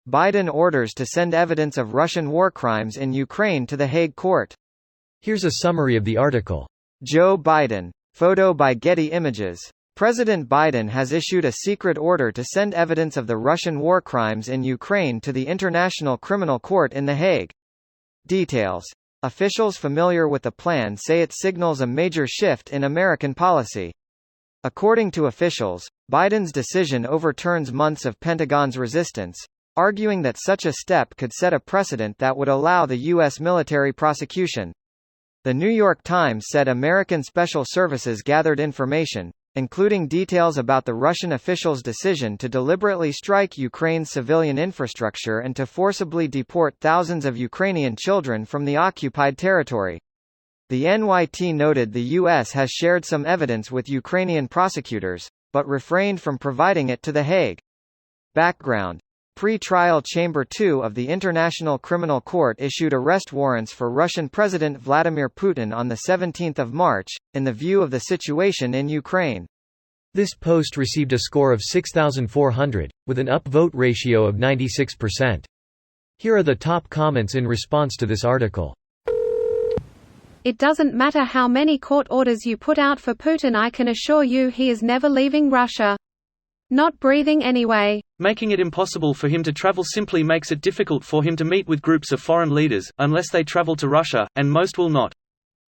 Biden orders to send evidence of Russian war crimes in Ukraine to the Hague court. Here's a summary of the article. Joe Biden. Photo by Getty Images. President Biden has issued a secret order to send evidence of the Russian war crimes in Ukraine to the International Criminal Court in The Hague. Details. Officials familiar with the plan say it signals a major shift in American policy. According to officials, Biden's decision overturns months of Pentagon's resistance, arguing that such a step could set a precedent that would allow the U.S. military prosecution. The New York Times said American special services gathered information, including details about the Russian officials' decision to deliberately strike Ukraine's civilian infrastructure and to forcibly deport thousands of Ukrainian children from the occupied territory. The NYT noted the U.S. has shared some evidence with Ukrainian prosecutors, but refrained from providing it to The Hague. Background. Pre-trial Chamber 2 of the International Criminal Court issued arrest warrants for Russian President Vladimir Putin on 17 March, in the view of the situation in Ukraine. This post received a score of 6,400, with an upvote ratio of 96%. Here are the top comments in response to this article. It doesn't matter how many court orders you put out for Putin, I can assure you he is never leaving Russia. Not breathing anyway. Making it impossible for him to travel simply makes it difficult for him to meet with groups of foreign leaders, unless they travel to Russia, and most will not.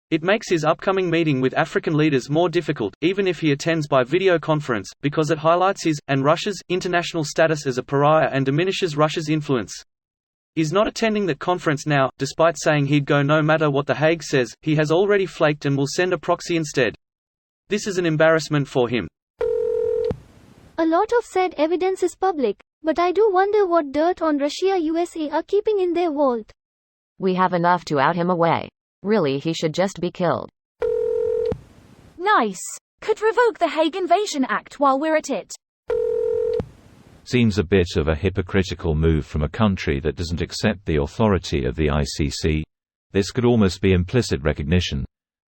It makes his upcoming meeting with African leaders more difficult, even if he attends by video conference, because it highlights his, and Russia's, international status as a pariah and diminishes Russia's influence. He's not attending that conference now, despite saying he'd go no matter what The Hague says. He has already flaked and will send a proxy instead. This is an embarrassment for him. A lot of said evidence is public, but I do wonder what dirt on Russia USA are keeping in their vault. We have enough to out him away. Really, he should just be killed. Nice. Could revoke the Hague Invasion Act while we're at it. Seems a bit of a hypocritical move from a country that doesn't accept the authority of the ICC. This could almost be implicit recognition,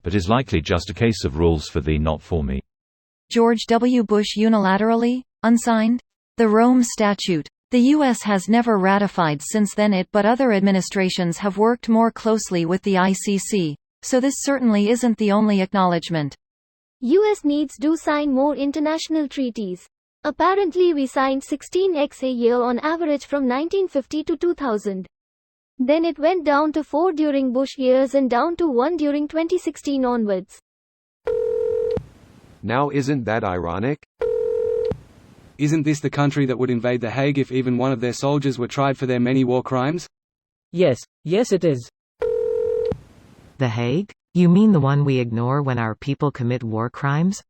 but is likely just a case of rules for thee not for me. George W. Bush unilaterally, unsigned? The Rome Statute. The U.S. has never ratified since then but other administrations have worked more closely with the ICC, so this certainly isn't the only acknowledgement. U.S. needs to sign more international treaties. Apparently we signed 16x a year on average from 1950 to 2000. Then it went down to 4 during Bush years and down to 1 during 2016 onwards. Now isn't that ironic? Isn't this the country that would invade The Hague if even one of their soldiers were tried for their many war crimes? Yes it is. The Hague? You mean the one we ignore when our people commit war crimes?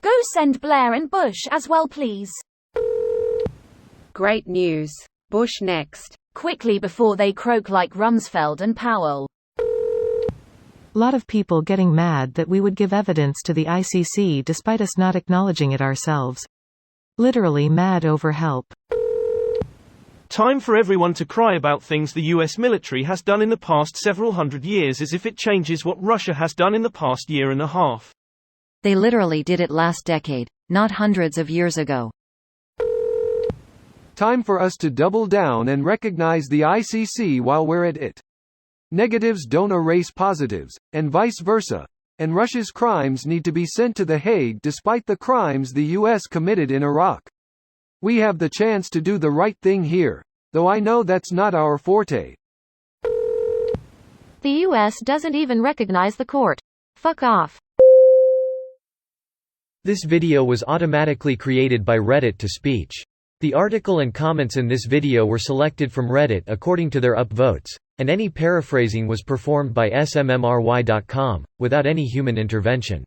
Go send Blair and Bush as well, please. Great news. Bush next. Quickly before they croak like Rumsfeld and Powell. Lot of people getting mad that we would give evidence to the ICC despite us not acknowledging it ourselves. Literally mad over help. Time for everyone to cry about things the US military has done in the past several hundred years as if it changes what Russia has done in the past year and a half. They literally did it last decade, not hundreds of years ago. Time for us to double down and recognize the ICC while we're at it. Negatives don't erase positives, and vice versa, and Russia's crimes need to be sent to The Hague despite the crimes the US committed in Iraq. We have the chance to do the right thing here, though I know that's not our forte. The US doesn't even recognize the court. Fuck off. This video was automatically created by Reddit to speech. The article and comments in this video were selected from Reddit according to their upvotes, and any paraphrasing was performed by smmry.com, without any human intervention.